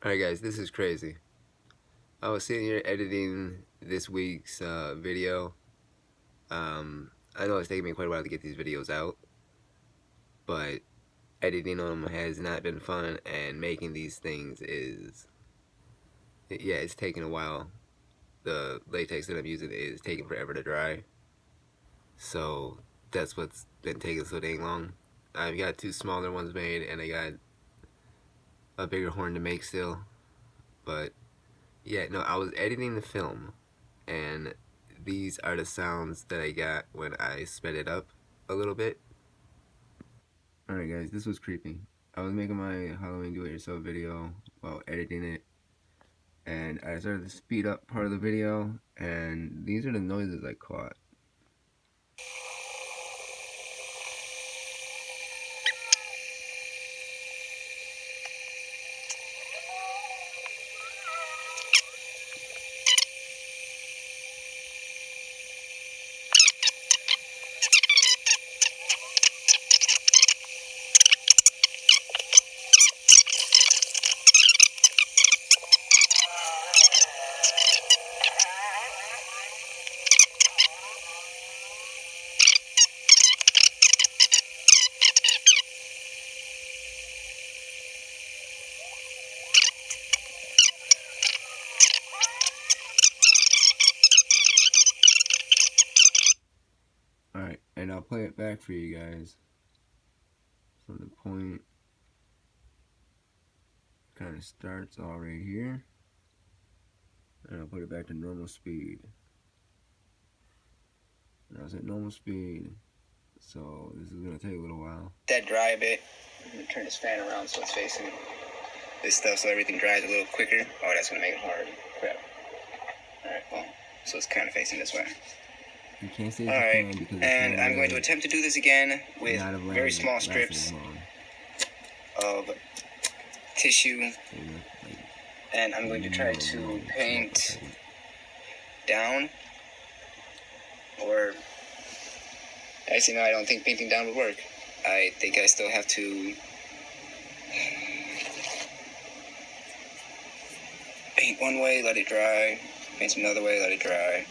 Alright guys, this is crazy. I was sitting here editing this week's video. I know it's taken me quite a while to get these videos out, but editing them has not been fun, and making these things is, yeah, it's taking a while. The latex that I'm using is taking forever to dry, so that's what's been taking so dang long. I've got two smaller ones made, and I got a bigger horn to make still, but yeah, no, I was editing the film, and these are the sounds that I got when I sped it up a little bit. Alright guys, this was creepy. I was making my Halloween do-it-yourself video while editing it, and I started to speed up part of the video, and these are the noises I caught. Alright, and I'll play it back for you guys. So the point kind of starts all right here, and I'll put it back to normal speed. And I was at normal speed, so this is going to take a little while. That dry a bit. I'm going to turn this fan around so it's facing this stuff so everything dries a little quicker. Oh, that's going to make it hard. Crap. Alright, well, so it's kind of facing this way. You can't say it's the fan, and I'm going to attempt to do this again with very small strips of tissue, and I'm going to try to paint down, or actually no, I don't think painting down would work. I think I still have to paint one way, let it dry, paint another way, let it dry.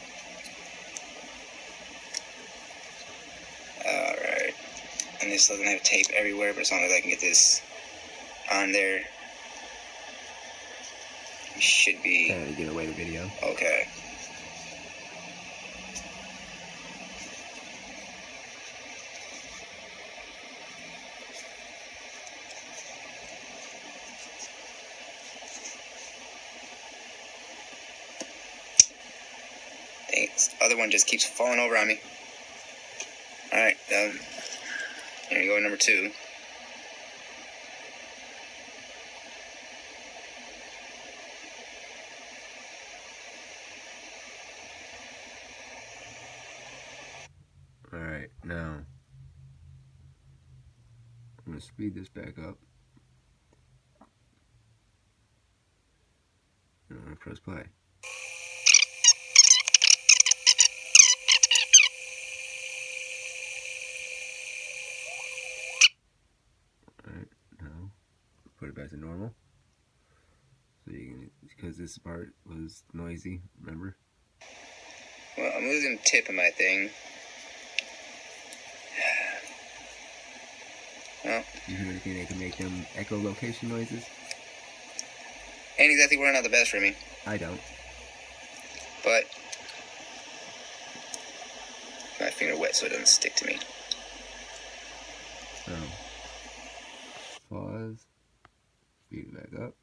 Alright, and this doesn't have tape everywhere, but as long as I can get this on there, it should be to get away the video. Okay. This other one just keeps falling over on me. Alright, here you go, number 2. Alright, now I'm going to speed this back up. And I'm going to press play. Alright, now put it back to normal. So you can, because this part was noisy, remember? Well, I'm losing the tip of my thing. Well, you hear anything that can make them echolocation noises? Ain't exactly working out the best for me. I don't. But my finger wet so it doesn't stick to me. So pause, speed it back up.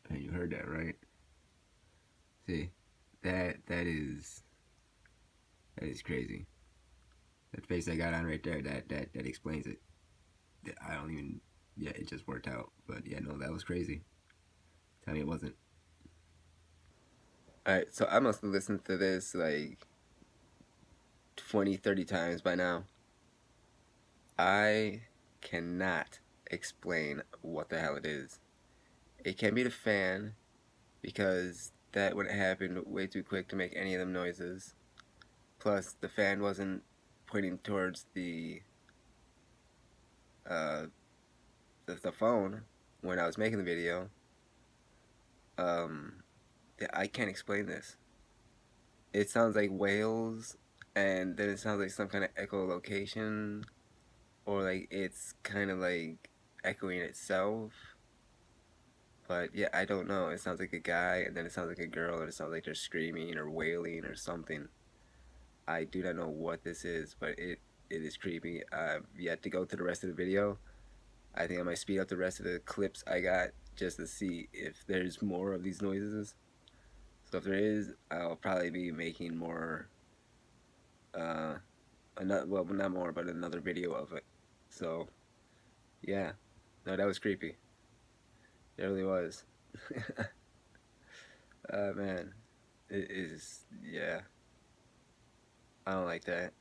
And you heard that, right? See, that is crazy. That face I got on right there, that explains it. I don't even, yeah, it just worked out. But yeah, no, that was crazy. Tell me it wasn't. Alright, so I must have listened to this like 20, 30 times by now. I cannot explain what the hell it is. It can be the fan, because that would have happened way too quick to make any of them noises. Plus, the fan wasn't pointing towards the uh, the phone when I was making the video. Um, yeah, I can't explain this. It sounds like whales, and then it sounds like some kind of echolocation, or like it's kind of like echoing itself. But yeah, I don't know. It sounds like a guy, and then it sounds like a girl, and it sounds like they're screaming or wailing or something. I do not know what this is, but it is creepy. I've yet to go to the rest of the video. I think I might speed up the rest of the clips I got just to see if there's more of these noises. So if there is, I'll probably be making more. Another, well, not more, but another video of it. So yeah, no, that was creepy. It really was. Man, it is. Yeah, I don't like that.